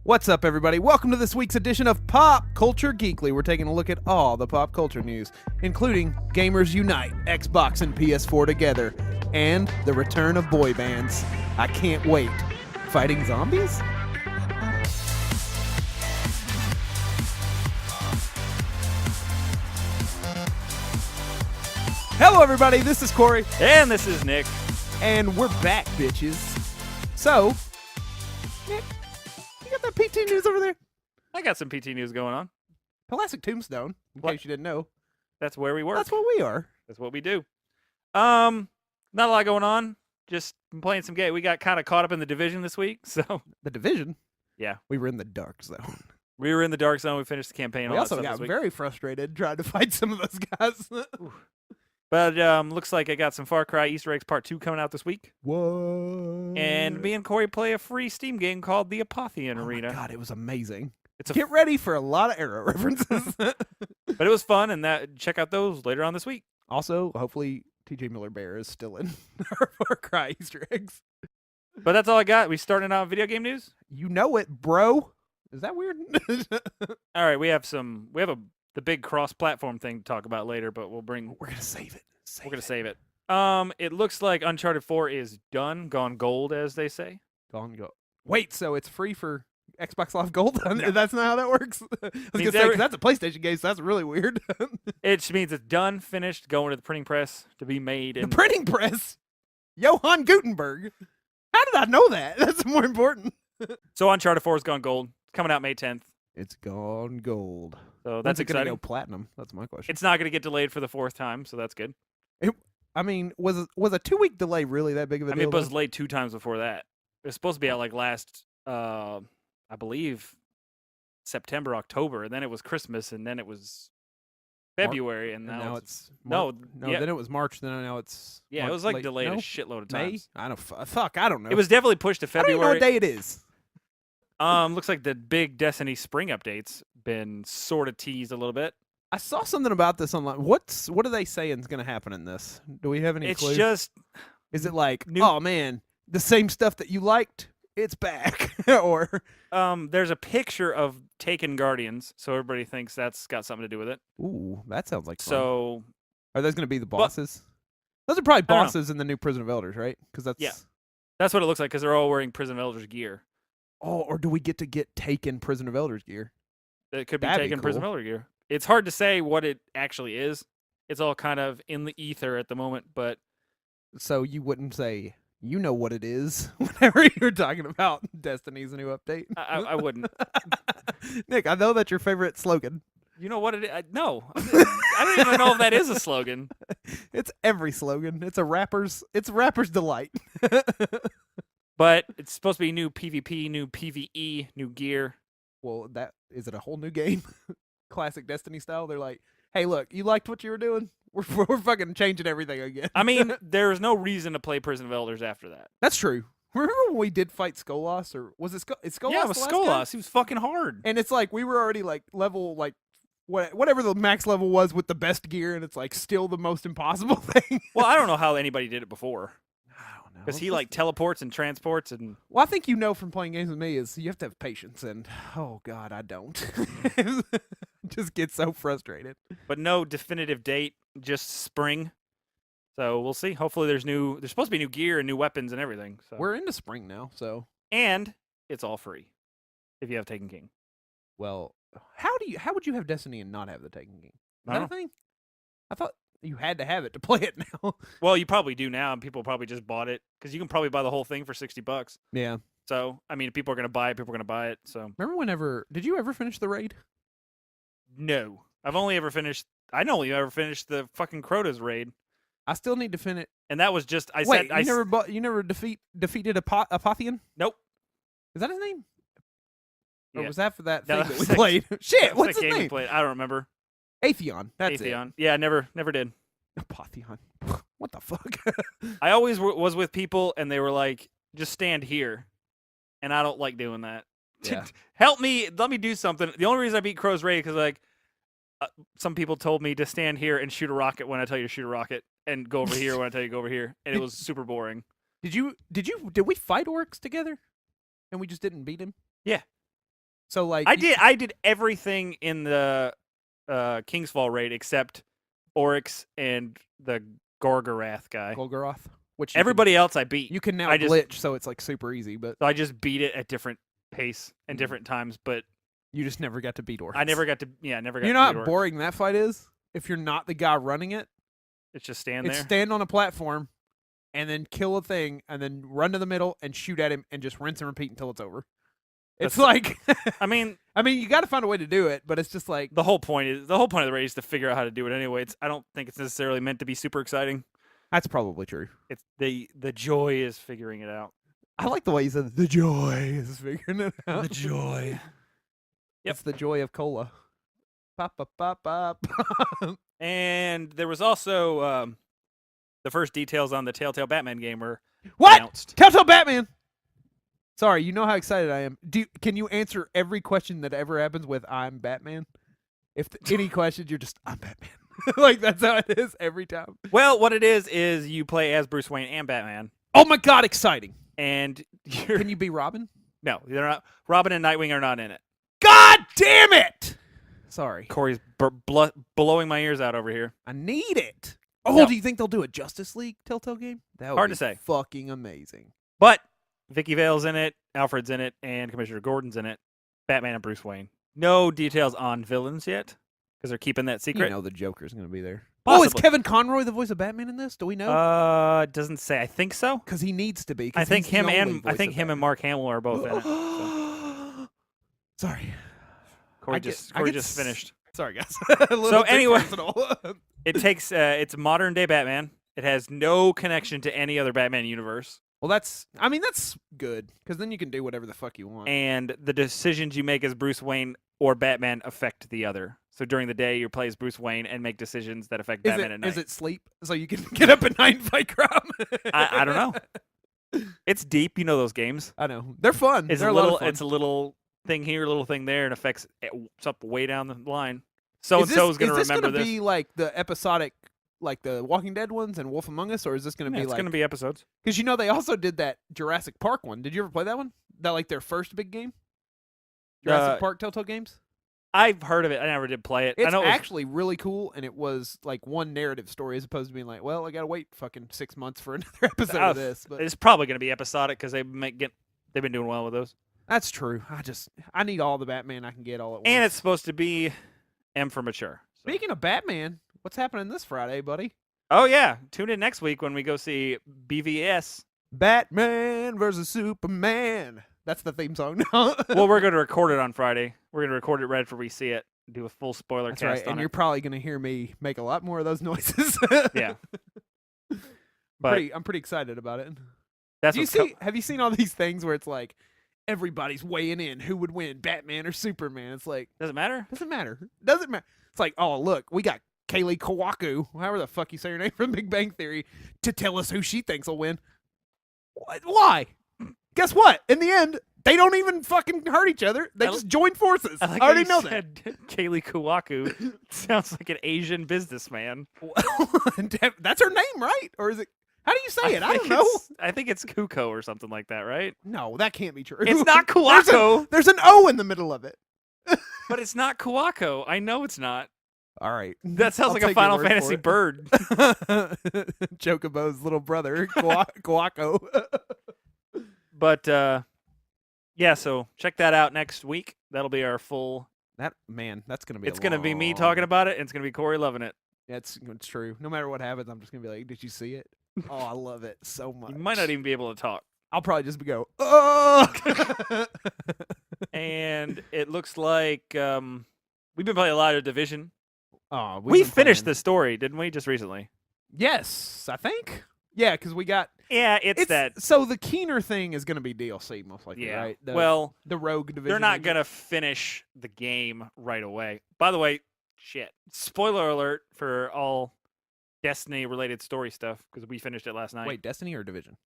What's up, everybody? Welcome to this week's edition of Pop Culture Geekly. We're taking a look at all the pop culture news, including Gamers Unite, Xbox and PS4 together, and the return of boy bands. I can't wait. Fighting zombies? Hello, everybody. This is Corey. And this is Nick. And we're back, bitches. So, Nick, you got that PT news over there? I got some PT news going on. Classic Tombstone, in case you didn't know. That's where we work. That's what we are. That's what we do. Not a lot going on. Just playing some game. We got kind of caught up in the Division this week, so. The Division? Yeah. We were in the dark zone. We were in the dark zone. We finished the campaign. We all also that stuff got this week. very frustrated trying to fight some of those guys. But looks like I got some Far Cry Easter Eggs Part 2 coming out this week. What? And me and Corey play a free Steam game called The Apotheon Oh Arena. my God, it was amazing. It's Get ready for a lot of Arrow references. But it was fun, and check out those later on this week. Also, hopefully, TJ Miller Bear is still in our Far Cry Easter eggs. But that's all I got. We starting out video game news? You know it, bro. Is that weird? All right, we have the big cross-platform thing to talk about later, but we're gonna save it. We're gonna save it. It looks like Uncharted 4 is done, gone gold, as they say. Gone go. Wait, so it's free for Xbox Live Gold? No. That's not how that works. I was gonna say 'cause that's a PlayStation game, so that's really weird. It means it's done, finished, going to the printing press to be made. The printing press. Johann Gutenberg. How did I know that? That's more important. So Uncharted 4 is gone gold. It's coming out May 10th. It's gone gold. So When's that's it gonna exciting. go platinum? That's my question. It's not going to get delayed for the fourth time, so that's good. I mean, was a 2-week delay really that big of a I deal? mean, it was delayed 2 times before that. It was supposed to be out like last, I believe, September, October, and then it was Christmas, and then it was February, and now it's no. Yeah. Then it was March. Then now it's Yeah, it was like late, delayed no? a shitload of May. times. I don't fuck. I don't know. It was definitely pushed to I don't even know February. what day it is. Looks like the big Destiny spring updates been sort of teased a little bit. I saw something about this online. What are they saying is going to happen in this? Do we have any It's clue? just Is it like, new- oh man, the same stuff that you liked, it's back, or there's a picture of Taken Guardians, so everybody thinks that's got something to do with it. ooh, that sounds like fun. So Are those going to be the bosses? Those are probably don't know. bosses in the new Prison of Elders, right? Because that's that's what it looks like because they're all wearing Prison of Elders gear. Oh, or do we get Taken Prison of Elders gear? It could be That'd be Taken Prison of cool. Elder gear. It's hard to say what it actually is. It's all kind of in the ether at the moment, but So you wouldn't say you know what it is whenever you're talking about Destiny's new update. I wouldn't. Nick, I know that's your favorite slogan. You know what it is? No. I don't even know if that is a slogan. It's every slogan. It's rapper's delight. But it's supposed to be new PvP, new PvE, new gear. Well, is it a whole new game? Classic Destiny style. They're like, hey, look, you liked what you were doing? We're fucking changing everything again. I mean, there's no reason to play Prison of Elders after that. That's true. Remember when we did fight Skolas, or was it Skolas? Yeah, it was the last guy? Skolas. He was fucking hard. And it's like we were already like level whatever the max level was with the best gear, and it's like still the most impossible thing. Well, I don't know how anybody did it before. I don't know. Because he like teleports and transports and Well, I think you know from playing games with me is you have to have patience, and oh god, I don't. Just get so frustrated. but no definitive date, just spring. So we'll see. Hopefully there's supposed to be new gear and new weapons and everything. So We're into spring now, so and it's all free if you have Taken King. well, how would you have Destiny and not have the Taken King? Is I that don't a thing? I thought you had to have it to play it now. Well, you probably do now, and people probably just bought it because you can probably buy the whole thing for $60. Yeah. So I mean, if people are gonna buy it, people are gonna buy it. So Remember did you ever finish the raid? no, I only ever finished the fucking Crota's raid, I still need to finish. and that was just Wait, you never defeated Apotheon? Nope. Is that his name? Or Yeah. was that for that No, thing that that was we played? Shit, That's what's the his game we name? played. I don't remember. Atheon. That's Atheon. Yeah, never did. it. Apotheon. What the fuck? I always was with people, and they were like, "Just stand here," and I don't like doing that. Yeah. Help me, let me do something. The only reason I beat Crow's Raid because like some people told me to stand here and shoot a rocket when I tell you to shoot a rocket, and go over here when I tell you to go over here, and it was super boring. Did we fight orcs together? And we just didn't beat him? Yeah. So like I did everything in the Kingsfall raid except Oryx and the Gorgorath guy. Golgoroth, which Everybody else I beat. you can now I just- glitch, so it's like super easy. But So I just beat it at different pace and different times, but you just never got to beat Oryx. I never got to. Yeah, I never got. You to know beat how Oryx. boring that fight is? If you're not the guy running it, It's just stand it's there. stand on a platform and then kill a thing and then run to the middle and shoot at him and just rinse and repeat until it's over. It's like I mean, you got to find a way to do it, but it's just like the whole point of the raid is to figure out how to do it anyway. I don't think it's necessarily meant to be super exciting. that's probably true. It's the joy is figuring it out. I like the way you said the joy is figuring it out. The joy. Yep. It's the joy of cola. Pop, pop, pop, pop. And there was also the first details on the Telltale Batman game were What? announced. Telltale Batman. Sorry, you know how excited I am. Can you answer every question that ever happens with "I'm Batman"? If any questions, you're just "I'm Batman." Like that's how it is every time. Well, what it is you play as Bruce Wayne and Batman, Oh my god, exciting! and you're Can you be Robin? no, they're not. Robin and Nightwing are not in it. God damn it! Sorry, Corey's blowing my ears out over here. I need it. Oh, No. do you think they'll do a Justice League Telltale game? That would Hard be to say. Fucking amazing. But Vicky Vale's in it, Alfred's in it, and Commissioner Gordon's in it. Batman and Bruce Wayne. No details on villains yet because they're keeping that secret. You know the Joker's going to be there. Oh, is Possibly. Kevin Conroy the voice of Batman in this? Do we know? It doesn't say. I think so. Because he needs to be. 'cause I think he's the him only and voice of and Mark Hamill are both in it. So. Sorry. Corey I get- just I Corey get just finished. Sorry, guys. A little too anyway- personal. It takes it's modern day Batman. It has no connection to any other Batman universe, well, that's good because then you can do whatever the fuck you want. and the decisions you make as Bruce Wayne or Batman affect the other. So during the day, you play as Bruce Wayne and make decisions that affect Batman at night. Is it sleep so you can get up at night and fight crime? I don't know. It's deep, you know those games. I know they're fun. It's they're a lot little of fun. it's a little thing here, a little thing there, and affects it's up way down the line. Is So and this- so is going to Is this remember gonna this. be like the episodic, like the Walking Dead ones and Wolf Among Us, or is this going to Yeah, be it's like? going to be episodes. Because you know they also did that Jurassic Park one. Did you ever play that one? That like their first big game. Jurassic Park Telltale Games. I've heard of it. I never did play it. I It's know it was- actually really cool, and it was like one narrative story as opposed to being like, well, I gotta wait fucking 6 months for another episode of this. But it's probably going to be episodic because they've been doing well with those. that's true. I need all the Batman I can get all at once. And it's supposed to be M for mature. So. Speaking of Batman, what's happening this Friday, buddy? Oh yeah, tune in next week when we go see BVS. Batman versus Superman. That's the theme song now. Well, we're going to record it on Friday. We're going to record it right after we see it. Do a full spoiler That's cast right, on and it. you're probably gonna hear me make a lot more of those noises. Yeah. But I'm pretty excited about it. that's Have you seen all these things where it's like everybody's weighing in who would win, Batman or Superman? It's like does it matter? doesn't matter. It's like, oh look, we got Kaylee Kawaku, however the fuck you say her name from Big Bang Theory, to tell us who she thinks will win. Why? Guess what? In the end, they don't even fucking hurt each other. They just join forces. I like already how know you said Kaylee Kawaku sounds like an Asian businessman. that. That's her name, right? Or is it? How do you say it? I don't know. I think it's Kuko or something like that, right? No, that can't be true. It's not There's Kuwako, There's an O in the middle of it. but it's not Kuwako. I know it's not. All right. That sounds I'll like a take your Final word for Fantasy it. bird. Chocobo's little brother, Kawaku. But yeah, so check that out next week. That'll be our full. That's gonna be. It's gonna be me talking about it, and it's gonna be Corey loving it. It's true. No matter what happens, I'm just gonna be like, "Did you see it? Oh, I love it so much." You might not even be able to talk. I'll probably just go, "Oh." And it looks like we've been playing a lot of Division. Oh, We finished the story, didn't we? Just recently. Yes, I think. Yeah, because we got. Yeah, it's that. So the Keener thing is going to be DLC most likely, Yeah. right? Well, the Rogue Division. they're not thing. gonna finish the game right away. By the way, shit. Spoiler alert for all Destiny related story stuff because we finished it last night. Wait, Destiny or Division?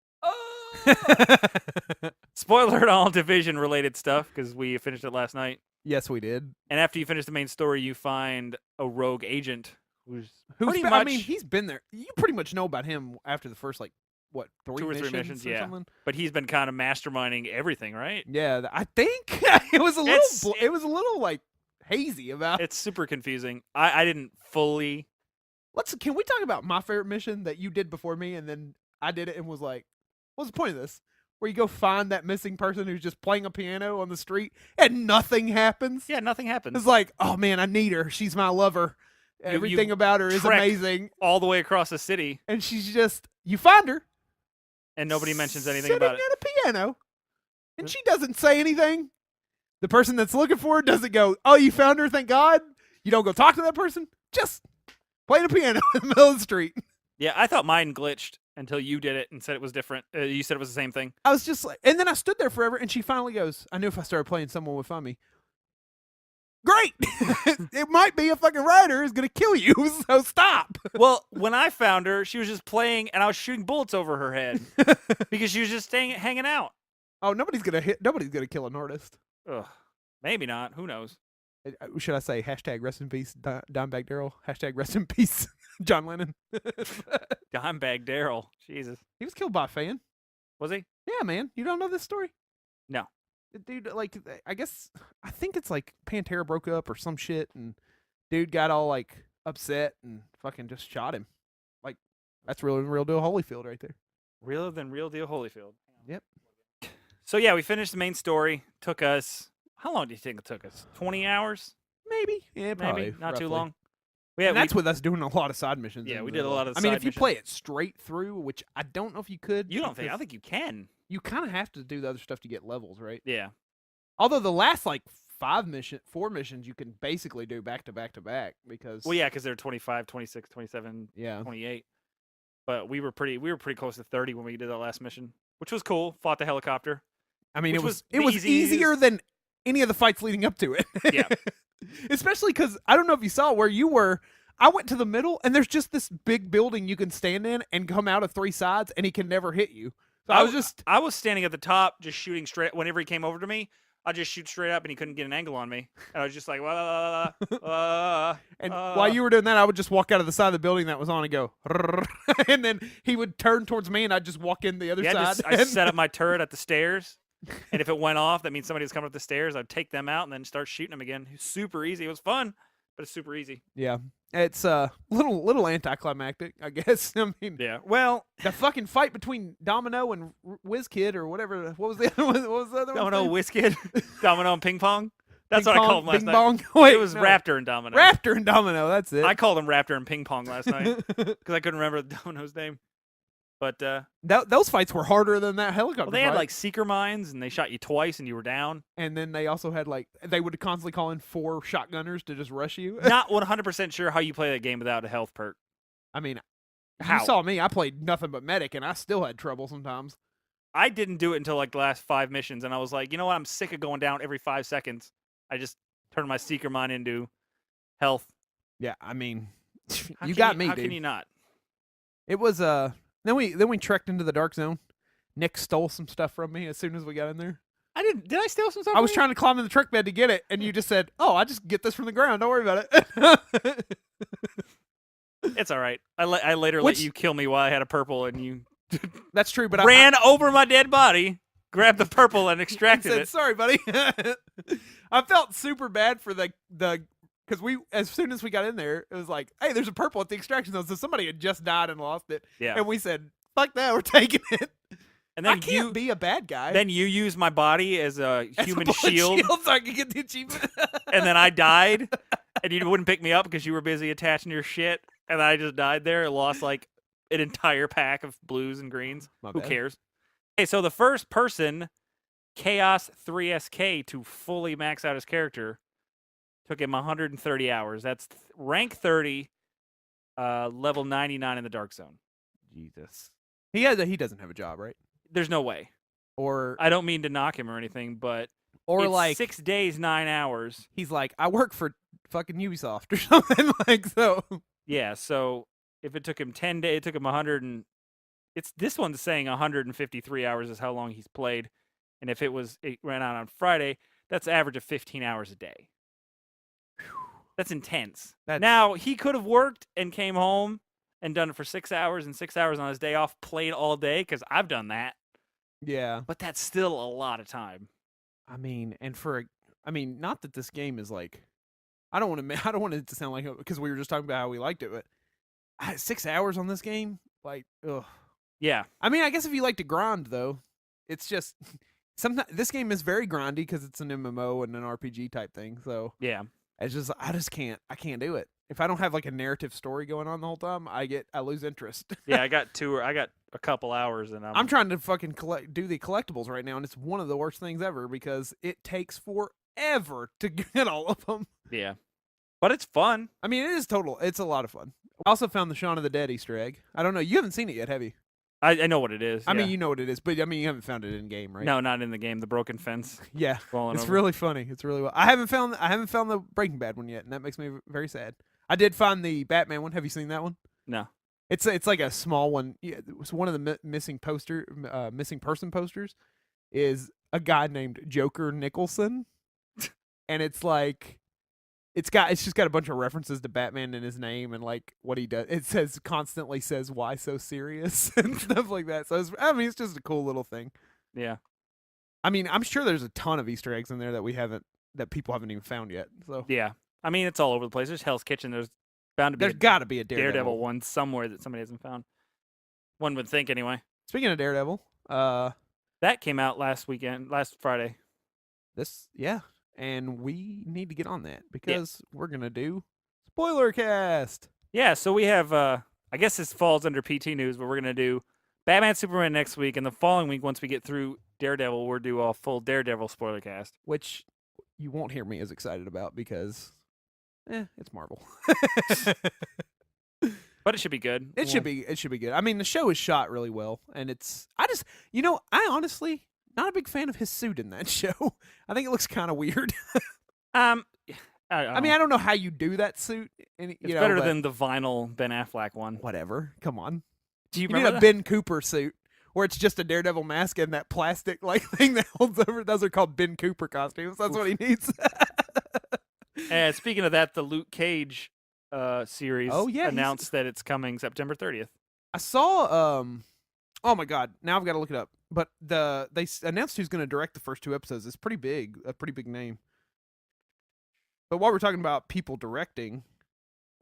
Spoiler alert all Division related stuff because we finished it last night. Yes, we did. And after you finish the main story, you find a rogue agent who's Who's pretty been- much. I mean, he's been there. You pretty much know about him after the first like what, 3 2 or 3 missions missions, or yeah. something? But he's been kind of masterminding everything, right? Yeah, I think it was a little. It's- It was a little like hazy about. It's super confusing. I didn't fully. Can we talk about my favorite mission that you did before me, and then I did it and was like, "What's the point of this?" Where you go find that missing person who's just playing a piano on the street and nothing happens. Yeah, nothing happens. It's like, oh man, I need her. She's my lover. Everything about her is trek amazing. all the way across the city, And she's just, you find her. and nobody mentions anything sitting about it. at a piano, and she doesn't say anything. The person that's looking for her doesn't go, "Oh, you found her, thank God." You don't go talk to that person. Just playing a piano in the middle of the street. Yeah, I thought mine glitched until you did it and said it was different. You said it was the same thing. I was just like, and then I stood there forever, and she finally goes, "I knew if I started playing, someone would find me." Great. It might be a fucking rider who's gonna kill you, so stop. Well, when I found her, she was just playing, and I was shooting bullets over her head because she was just hanging out. Oh, nobody's gonna kill an artist. Ugh, maybe not. Who knows? Should I say hashtag rest in peace, Dimebag Daryl? Hashtag rest in peace, John Lennon. Dimebag Daryl. Jesus. He was killed by a fan. Was he? Yeah, man. You don't know this story? No. Dude, like, I think it's like Pantera broke up or some shit, and dude got all like upset and fucking just shot him. Like, that's real deal Holyfield right there. Realer than real deal Holyfield. Yep. So yeah, we finished the main story. Took us. How long do you think it took us? 20 hours? Maybe. Yeah, probably. Maybe. Not too roughly. long. And that's with us doing a lot of side missions. Yeah, in we the did a middle. lot of the I mean, side if you missions. play it straight through, which I don't know if you could. You don't think? I because think you can. you kind of have to do the other stuff to get levels, right? Yeah. Although the last like 4 missions you can basically do back to back to back because. Well, yeah, because they're 25, 26, 27, Yeah. 28. But we were pretty close to 30 when we did that last mission, which was cool. Fought the helicopter. I mean, Which it was was the easiest- easier than any of the fights leading up to it. Yeah. Especially because I don't know if you saw where you were. I went to the middle, and there's just this big building you can stand in and come out of 3 sides, and he can never hit you. So I was standing at the top, just shooting straight. Whenever he came over to me, I just shoot straight up, and he couldn't get an angle on me. And I was just like, and while you were doing that, I would just walk out of the side of the building that was on and go, and then he would turn towards me, and I'd just walk in the other side. I set up my turret at the stairs, and if it went off, that means somebody was coming up the stairs. I'd take them out and then start shooting them again. Super easy. It was fun, but it's super easy. Yeah, it's little anticlimactic, I guess. I mean, Yeah. Well, the fucking fight between Domino and WizKid or whatever. What was the other one? What was the other one? Domino, WizKid, Domino, and Ping Pong. That's Ping what I Pong, called them last Bing night. Bong. Wait, It was no. Raptor and Domino. Raptor and Domino. That's it. I called him Raptor and Ping Pong last night because I couldn't remember Domino's name. But Those fights were harder than that helicopter. well, they had fight. like seeker mines, and they shot you twice, and you were down. And then they also had like they would constantly call in 4 shotgunners to just rush you. Not 100% sure how you play that game without a health perk. I mean, How? you saw me. I played nothing but medic, and I still had trouble sometimes. I didn't do it until like the last 5 missions, and I was like, you know what? I'm sick of going down every 5 seconds. I just turned my seeker mine into health. Yeah, I mean, How you can got me, How dude. can you not? It was Then we trekked into the dark zone. Nick stole some stuff from me as soon as we got in there. I didn't. Did I steal some stuff? I was trying to climb in the truck bed to get it, and you just said, "Oh, I just get this from the ground. Don't worry about it." It's all right. I later Which- let you kill me while I had a purple, and you That's true, but ran over my dead body, grabbed the purple, and I extracted said, it. "Sorry, buddy." I felt super bad for the because as soon as we got in there, it was like, "Hey, there's a purple at the extraction zone." So somebody had just died and lost it, Yeah. and we said, "Fuck that, we're taking it." And I then can't you be a bad guy. then you used my body as a As a human bullet shield, so I could get the achievement. and then I died, and you wouldn't pick me up because you were busy attaching your shit, and I just died there and lost like an entire pack of blues and greens. My Who bad. cares? Okay, so the first person, Chaos 3SK, to fully max out his character took him 130 hours. That's rank 30, level 99 in the Dark Zone. Jesus, he doesn't have a job, right? There's no way. Or I don't mean to knock him or anything, but or it's like 6 days, 9 hours. he's like, I work for fucking Ubisoft or something like so. Yeah, so if it took him 10 days, it took him 100 and it's this one's saying 153 hours is how long he's played. And if it ran out on Friday, that's average of 15 hours a day. That's intense. That's- Now, he could have worked and came home and done it for 6 hours and 6 hours on his day off, played all day, because I've done that. Yeah. But that's still a lot of time. I mean, not that this game is like, I don't want it to sound like, because we were just talking about how we liked it, but 6 hours on this game, like, ugh. Yeah. I mean, I guess if you like to grind, though, it's just sometimes this game is very grindy because it's an MMO and an RPG type thing. So yeah, I just can't do it. If I don't have like a narrative story going on the whole time, I lose interest. Yeah, I got a couple hours, and I'm trying to fucking do the collectibles right now, and it's one of the worst things ever because it takes forever to get all of them. Yeah, but it's fun. I mean, it's a lot of fun. I also found the Shaun of the Dead Easter egg. I don't know. You haven't seen it yet, have you? I know what it is. I mean, you know what it is, but I mean, you haven't found it in game, right? No, not in the game. The broken fence. Yeah, falling it's over. really funny. It's really well. I haven't found the Breaking Bad one yet, and that makes me very sad. I did find the Batman one. Have you seen that one? No. It's like a small one. Yeah, it was one of the missing person posters. Is a guy named Joker Nicholson, and it's like. It's just got a bunch of references to Batman in his name and like what he does. It constantly says "Why so serious" and stuff like that. So it's just a cool little thing. Yeah. I mean, I'm sure there's a ton of Easter eggs in there that people haven't even found yet. So yeah, I mean it's all over the place. There's Hell's Kitchen. There's bound to be. There's got to be a Daredevil one somewhere that somebody hasn't found. One would think anyway. Speaking of Daredevil, that came out last Friday. Yeah. And we need to get on that because we're going to do Spoiler Cast. Yeah, so we have, I guess this falls under PT News, but we're going to do Batman Superman next week. And the following week, once we get through Daredevil, we'll do a full Daredevil spoiler cast. Which you won't hear me as excited about because, it's Marvel. But it should be good. It should be good. I mean, the show is shot really well. And I honestly... not a big fan of his suit in that show. I think it looks kind of weird. I mean, I don't know how you do that suit. It's better than the vinyl Ben Affleck one. Whatever. Come on. Do you need remember a Ben Cooper suit where it's just a Daredevil mask and that plastic like thing that holds over. Those are called Ben Cooper costumes. That's what he needs. And speaking of that, the Luke Cage series announced that it's coming September 30th. I saw. Oh my God! Now I've got to look it up. But they announced who's going to direct the first 2 episodes. It's a pretty big name. But while we're talking about people directing,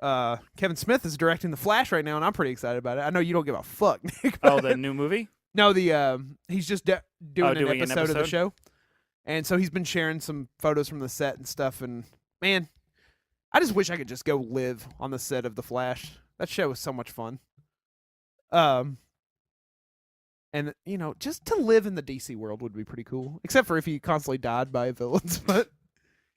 Kevin Smith is directing The Flash right now, and I'm pretty excited about it. I know you don't give a fuck, Nick. Oh, the new movie? No, he's just doing an episode of the show. And so he's been sharing some photos from the set and stuff. And man, I just wish I could just go live on the set of The Flash. That show was so much fun. And, just to live in the DC world would be pretty cool. Except for if you constantly died by villains. But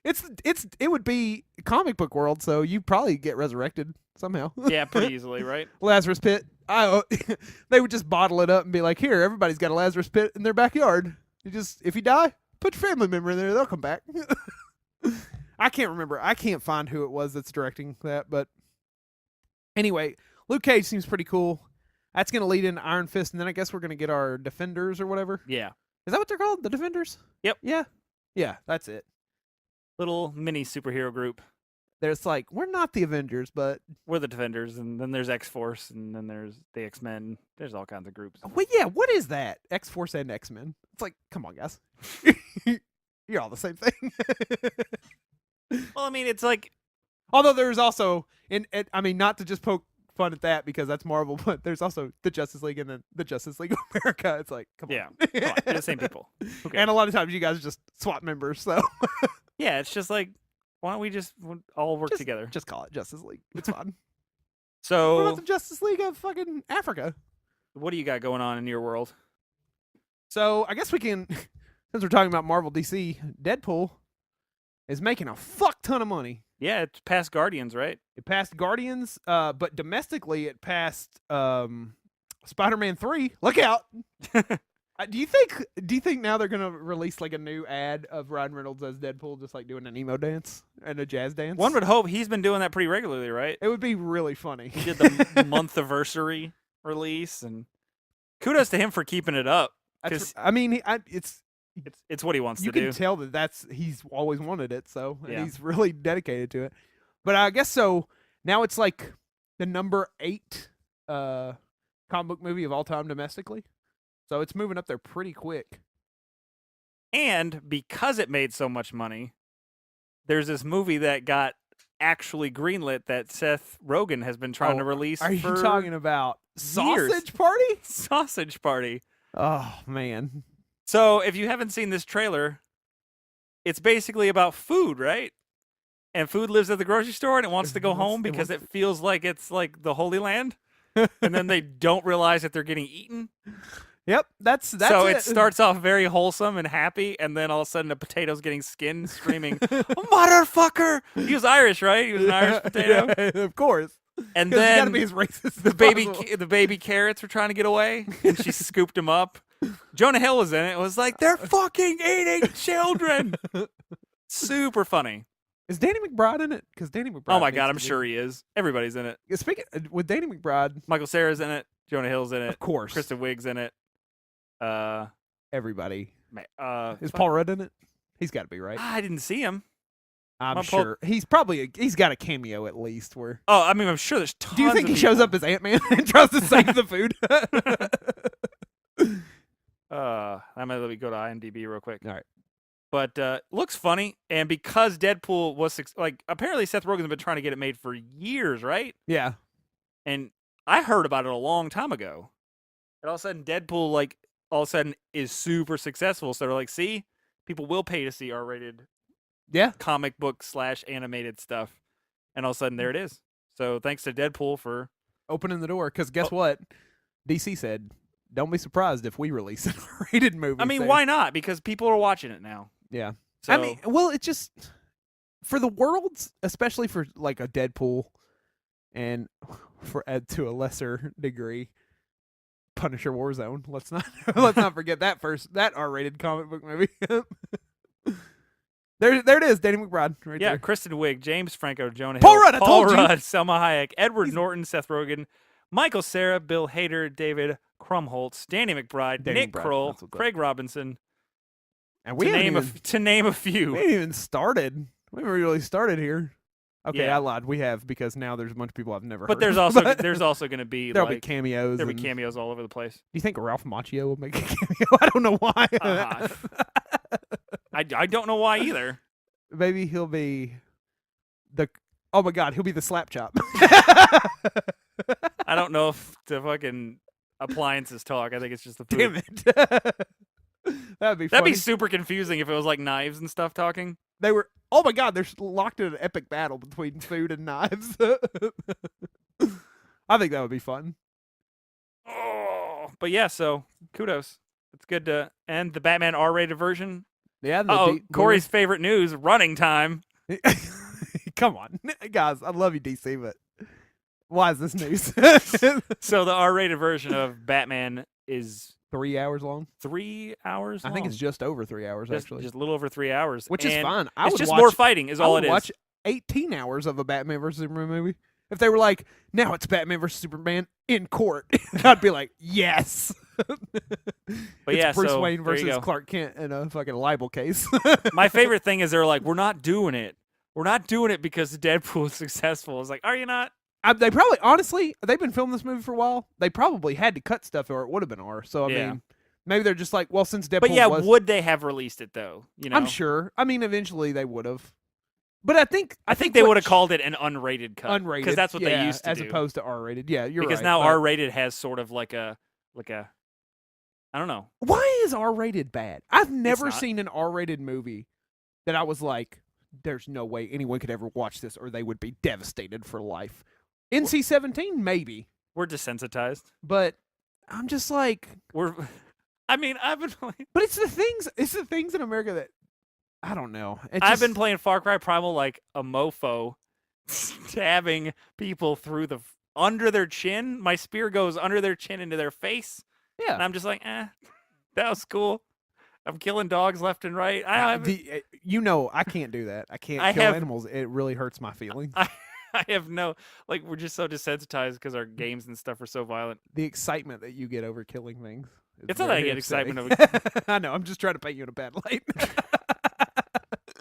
it would be comic book world, so you'd probably get resurrected somehow. Yeah, pretty easily, right? Lazarus Pit. They would just bottle it up and be like, here, everybody's got a Lazarus Pit in their backyard. If you die, put your family member in there. They'll come back. I can't remember. I can't find who it was that's directing that. But anyway, Luke Cage seems pretty cool. That's going to lead into Iron Fist, and then I guess we're going to get our Defenders or whatever. Yeah. Is that what they're called? The Defenders? Yep. Yeah. Yeah, that's it. Little mini superhero group. There's like, we're not the Avengers, but... we're the Defenders, and then there's X-Force, and then there's the X-Men. There's all kinds of groups. Wait, yeah, what is that? X-Force and X-Men. It's like, come on, guys. You're all the same thing. Well, I mean, it's like... although there's also, not to just poke fun at that because that's Marvel, but there's also the Justice League and then the Justice League of America. It's like, come on. Come on, they're the same people. And a lot of times you guys are just SWAT members, so. Yeah, it's just like, why don't we just all work together? Just call it Justice League. It's fun. So, what about the Justice League of fucking Africa? What do you got going on in your world? So, I guess we can, since we're talking about Marvel DC, Deadpool is making a fuck ton of money. Yeah, it's past Guardians, right? It passed Guardians, but domestically it passed Spider-Man 3. Look out! Do you think now they're gonna release like a new ad of Ryan Reynolds as Deadpool, just like doing an emo dance and a jazz dance? One would hope. He's been doing that pretty regularly, right? It would be really funny. He did the month-iversary release, and kudos to him for keeping it up. It's what he wants to do. You can tell that he's always wanted it, so and he's really dedicated to it. But I guess so. Now it's like the number 8 comic book movie of all time domestically. So it's moving up there pretty quick. And because it made so much money, there's this movie that got actually greenlit that Seth Rogen has been trying to release. Are you for talking about years. Sausage Party? Sausage Party. Oh, man. So if you haven't seen this trailer, it's basically about food, right? And food lives at the grocery store and it wants to go home because it feels like it's like the Holy Land. And then they don't realize that they're getting eaten. Yep, that's so it starts off very wholesome and happy, and then all of a sudden a potato's getting skinned, screaming, "Motherfucker!" He was Irish, right? He was an Irish potato, yeah, of course. And then gotta be as racist the baby carrots were trying to get away, and she scooped them up. Jonah Hill was in it. It was like they're fucking eating children. Super funny. Is Danny McBride in it? Because Danny McBride. Oh my god, I'm sure he is. Everybody's in it. Speaking with Danny McBride, Michael Cera's in it. Jonah Hill's in it. Of course. Kristen Wiig's in it. Everybody. Is fuck. Paul Rudd in it? He's got to be, right? I didn't see him. I'm sure he's probably he's got a cameo at least. Where? Oh, I mean, I'm sure there's tons. Do you think he shows up as Ant-Man and tries to save the food? I'm gonna let me go to IMDb real quick. All right. But looks funny, and because Deadpool was like apparently Seth Rogen's been trying to get it made for years, right? Yeah. And I heard about it a long time ago. And all of a sudden, Deadpool all of a sudden is super successful. So they're like, see, people will pay to see R-rated, comic book / animated stuff, and all of a sudden there it is. So thanks to Deadpool for opening the door. Because guess what? DC said, don't be surprised if we release an R-rated movie. I mean, why not? Because people are watching it now. Yeah. So, I mean, well, it just for the worlds, especially for like a Deadpool, and for to a lesser degree, Punisher Warzone. Let's not forget that R-rated comic book movie. there it is, Danny McBride, right there. Yeah, Kristen Wiig, James Franco, Jonah Paul Hill, Rudd, I told you. Rudd, Selma Hayek, Edward Norton, Seth Rogen, Michael Cera, Bill Hader, David Krumholtz, Danny McBride, Nick Kroll, Craig Robinson, and to name a few. We ain't even started. We haven't really started here. Okay, yeah. I lied. We have, because now there's a bunch of people I've never heard. But there's also going to be there'll be cameos. There'll be cameos all over the place. Do you think Ralph Macchio will make a cameo? I don't know why. I don't know why either. Maybe he'll be oh my god, he'll be the slap chop. I don't know if the fucking appliances talk. I think it's just the food. Damn it. That'd be funny. That'd be super confusing if it was like knives and stuff talking. They were, oh my god, they're locked in an epic battle between food and knives. I think that would be fun. Oh, but yeah, so kudos. It's good to end the Batman R-rated version. Yeah. Corey's favorite news, running time. Come on, guys, I love you, DC, but why is this news? So the R-rated version of Batman is 3 hours long. 3 hours long? I think it's just over 3 hours, actually. Just a little over 3 hours. Which is fine. It's just more fighting is all it is. I would watch 18 hours of a Batman versus Superman movie. If they were like, now it's Batman versus Superman in court, I'd be like, yes. But it's Bruce Wayne versus Clark Kent in a fucking libel case. My favorite thing is they're like, we're not doing it. We're not doing it because Deadpool is successful. It's like, are you not? They probably, honestly, they've been filming this movie for a while. They probably had to cut stuff or it would have been R. So, I mean, maybe they're just like, well, since Deadpool would they have released it, though? You know? I'm sure. I mean, eventually they would have. But I think they would have called it an unrated cut. Unrated. Because that's what they used to do. As opposed to R-rated. Yeah, you're right. Because now R-rated has sort of like a, I don't know. Why is R-rated bad? I've never seen an R-rated movie that I was like, there's no way anyone could ever watch this or they would be devastated for life. NC-17, maybe. We're desensitized. But I'm just like... I've been playing... But it's the things in America that... I don't know. I've been playing Far Cry Primal like a mofo, stabbing people under their chin. My spear goes under their chin into their face. Yeah. And I'm just like, that was cool. I'm killing dogs left and right. I can't do that. I can't kill animals. It really hurts my feelings. I have we're just so desensitized because our games and stuff are so violent. The excitement that you get over killing things. It's not that I get excitement over I know. I'm just trying to paint you in a bad light.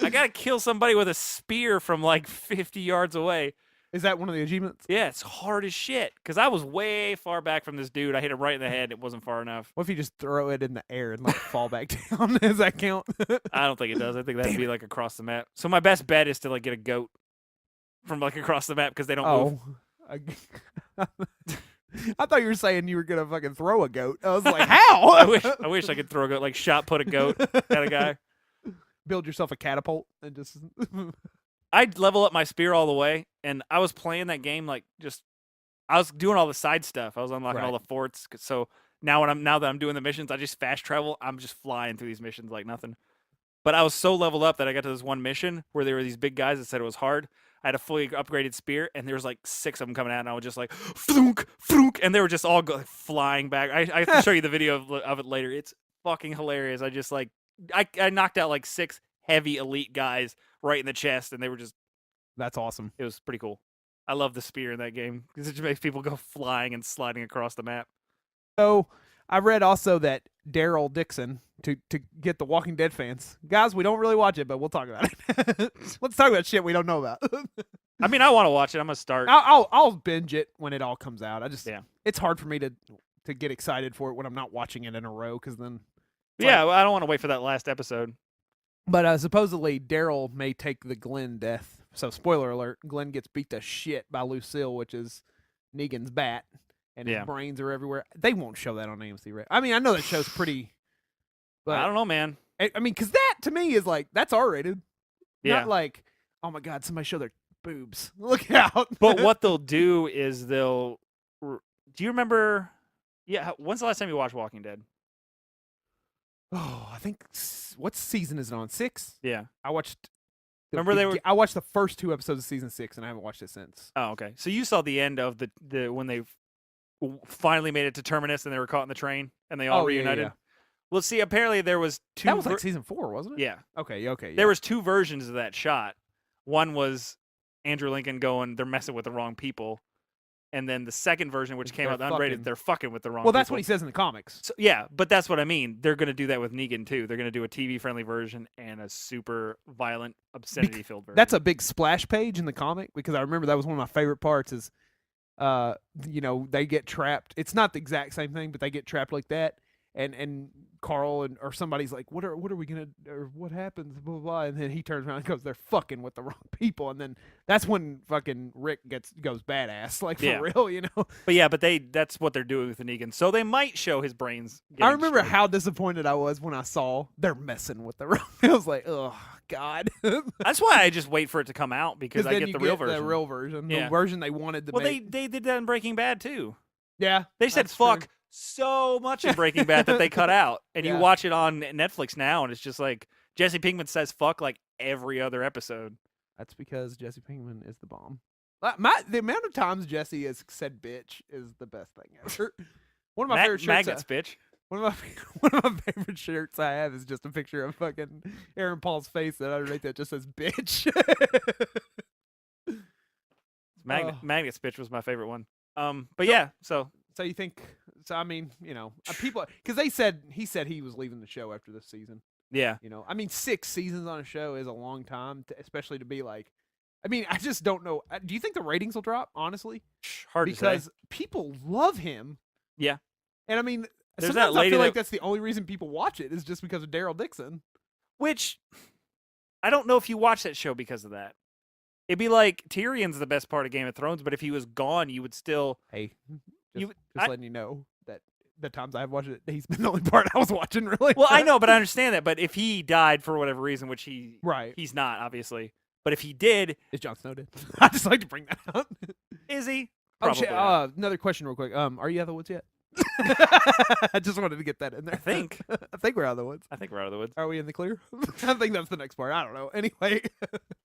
I gotta kill somebody with a spear from like 50 yards away. Is that one of the achievements? Yeah, it's hard as shit. Because I was way far back from this dude. I hit him right in the head. It wasn't far enough. What if you just throw it in the air and like fall back down? Does that count? I don't think it does. I think that'd be like across the map. So my best bet is to like get a goat from like across the map because they don't move. I thought you were saying you were gonna fucking throw a goat. I was like, how? I wish I could throw a goat, like shot put a goat at a guy. Build yourself a catapult and just. I'd level up my spear all the way, and I was playing that game like I was doing all the side stuff. I was unlocking all the forts. So now that I'm doing the missions, I just fast travel. I'm just flying through these missions like nothing. But I was so leveled up that I got to this one mission where there were these big guys that said it was hard. I had a fully upgraded spear, and there was like 6 of them coming out, and I was just like, floonk, floonk, and they were just all flying back. I have to show you the video of it later. It's fucking hilarious. I just like, I knocked out like 6 heavy elite guys right in the chest, and they were just. That's awesome. It was pretty cool. I love the spear in that game because it just makes people go flying and sliding across the map. So I read also that Daryl Dixon, to get the Walking Dead fans, guys, we don't really watch it, but we'll talk about it. Let's talk about shit we don't know about. I mean, I want to watch it. I'm gonna start. I'll binge it when it all comes out. It's hard for me to get excited for it when I'm not watching it in a row because then. Well, I don't want to wait for that last episode. But supposedly Daryl may take the Glenn death. So spoiler alert: Glenn gets beat to shit by Lucille, which is Negan's bat, and his brains are everywhere. They won't show that on AMC, right? I mean, I know that show's pretty. But I don't know, man. I mean, because that to me is like that's R-rated. Yeah. Not like, oh my god, somebody show their boobs. Look out. But what they'll do is they'll. Do you remember? Yeah. When's the last time you watched Walking Dead? Oh, I think what season is it on? 6? Yeah. I watched. I watched the first 2 episodes of season 6, and I haven't watched it since. Oh, okay. So you saw the end of the when they finally made it to Terminus and they were caught in the train and they all reunited. Yeah. Well, see, apparently there was 2. That was like season 4, wasn't it? Yeah. Okay. Yeah. There was 2 versions of that shot. One was Andrew Lincoln going, "They're messing with the wrong people," and then the second version, which came out unrated, "They're fucking with the wrong." Well, people. That's what he says in the comics. So, yeah, but that's what I mean. They're going to do that with Negan too. They're going to do a TV-friendly version and a super violent, obscenity-filled version. That's a big splash page in the comic because I remember that was one of my favorite parts. Is, they get trapped. It's not the exact same thing, but they get trapped like that, and Carl or somebody's like, what are we gonna, or what happens, blah, blah, blah, and then he turns around and goes, "They're fucking with the wrong people," and then that's when fucking Rick goes badass, like for real, you know. But that's what they're doing with Negan, so they might show his brains. I remember how disappointed I was when I saw they're messing with the wrong. I was like, oh god. That's why I just wait for it to come out because I get the real version. The real version, the version they wanted to make. Well, they did that in Breaking Bad too. Yeah, they said fuck. True. So much in Breaking Bad that they cut out, and you watch it on Netflix now, and it's just like Jesse Pinkman says "fuck" like every other episode. That's because Jesse Pinkman is the bomb. The amount of times Jesse has said "bitch" is the best thing ever. One of my favorite shirts. Magnets, bitch. One of my favorite shirts I have is just a picture of fucking Aaron Paul's face that underneath that just says "bitch." Magnets, bitch was my favorite one. But yeah, so you think? So I mean, people, because he said he was leaving the show after this season. Yeah, I mean, 6 seasons on a show is a long time, especially to be like. I mean, I just don't know. Do you think the ratings will drop? Honestly, hard to say. Because people love him. Yeah, and I mean, there's sometimes I feel like that's the only reason people watch it is just because of Daryl Dixon. Which I don't know if you watch that show because of that. It'd be like Tyrion's the best part of Game of Thrones, but if he was gone, you would still. Hey, just letting you know that the times I've watched it, he's been the only part I was watching, really. Well, I know, but I understand that. But if he died for whatever reason, which he's not, obviously. But if he did, is Jon Snow dead? I just like to bring that up. Is he? Probably. Another question, real quick. Are you out of the woods yet? I just wanted to get that in there. I think we're out of the woods. I think we're out of the woods. Are we in the clear? I think that's the next part. I don't know. Anyway.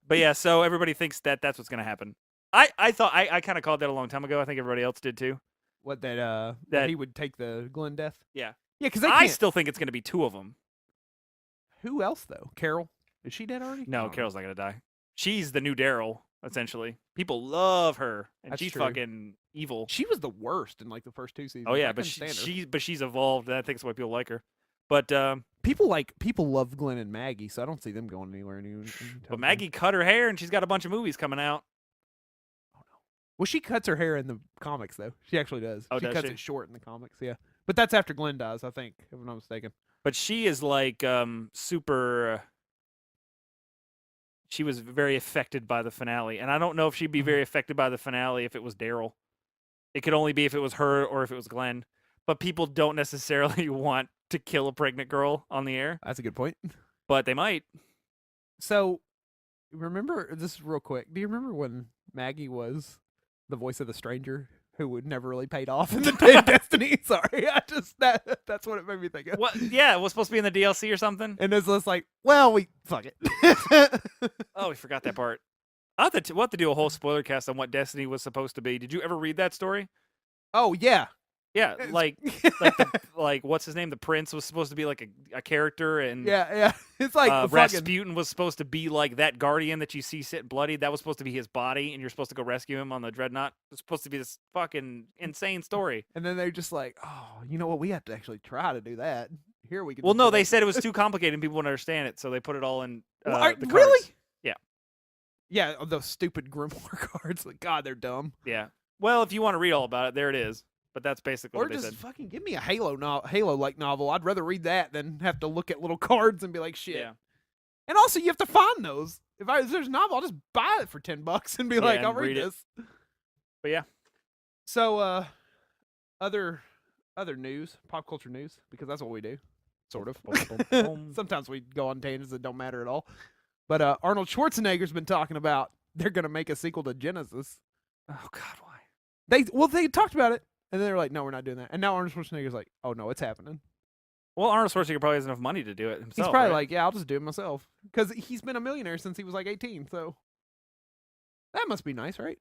But yeah, so everybody thinks that's what's going to happen. I thought I kind of called that a long time ago. I think everybody else did too. What that he would take the Glenn death? Yeah. Yeah, because I still think it's going to be 2 of them. Who else though? Carol? Is she dead already? No, Carol's not going to die. She's the new Daryl, essentially. People love her, and she's fucking evil. She was the worst in like the first 2 seasons. Oh yeah, but she's evolved. And I think that's why people like her. But people love Glenn and Maggie, so I don't see them going anywhere. But Maggie cut her hair, and she's got a bunch of movies coming out. Oh no! Well, she cuts her hair in the comics, though. She actually does. Oh, she does cuts she? it short in the comics, yeah. But that's after Glenn dies, I think, if I'm not mistaken. But she is like super. She was very affected by the finale, and I don't know if she'd be very affected by the finale if it was Daryl. It could only be if it was her or if it was Glenn. But people don't necessarily want to kill a pregnant girl on the air. That's a good point. But they might. So, remember, this is real quick. Do you remember when Maggie was the voice of the stranger who would never really paid off in the Destiny? Sorry, that's what it made me think of. What? Yeah, it was supposed to be in the DLC or something. And it's just like, well, fuck it. Oh, we forgot that part. We'll have to do a whole spoiler cast on what Destiny was supposed to be. Did you ever read that story? Oh, yeah. Yeah, like what's his name? The prince was supposed to be like a character, and yeah. It's like fucking... Rasputin was supposed to be like that guardian that you see sitting bloodied. That was supposed to be his body, and you're supposed to go rescue him on the Dreadnought. It's supposed to be this fucking insane story. And then they're just like, oh, you know what? We have to actually try to do that. Here we can. Well, no, they said it was too complicated and people wouldn't understand it, so they put it all in the cards. Really? Yeah. Yeah, those stupid Grimoire cards. Like, God, they're dumb. Yeah. Well, if you want to read all about it, there it is. But that's basically or what they just said. Fucking give me a Halo-like novel. I'd rather read that than have to look at little cards and be like, shit. Yeah. And also, you have to find those. If there's a novel, I'll just buy it for $10 and be like, and I'll read this. But yeah. So, other news, pop culture news, because that's what we do, sort of. Sometimes we go on tangents that don't matter at all. But Arnold Schwarzenegger's been talking about they're going to make a sequel to Genesis. Oh, God, why? They talked about it. And then they were like, no, we're not doing that. And now Arnold Schwarzenegger's like, oh, no, it's happening. Well, Arnold Schwarzenegger probably has enough money to do it himself. He's probably right? like, yeah, I'll just do it myself. Because he's been a millionaire since he was like 18, so that must be nice, right?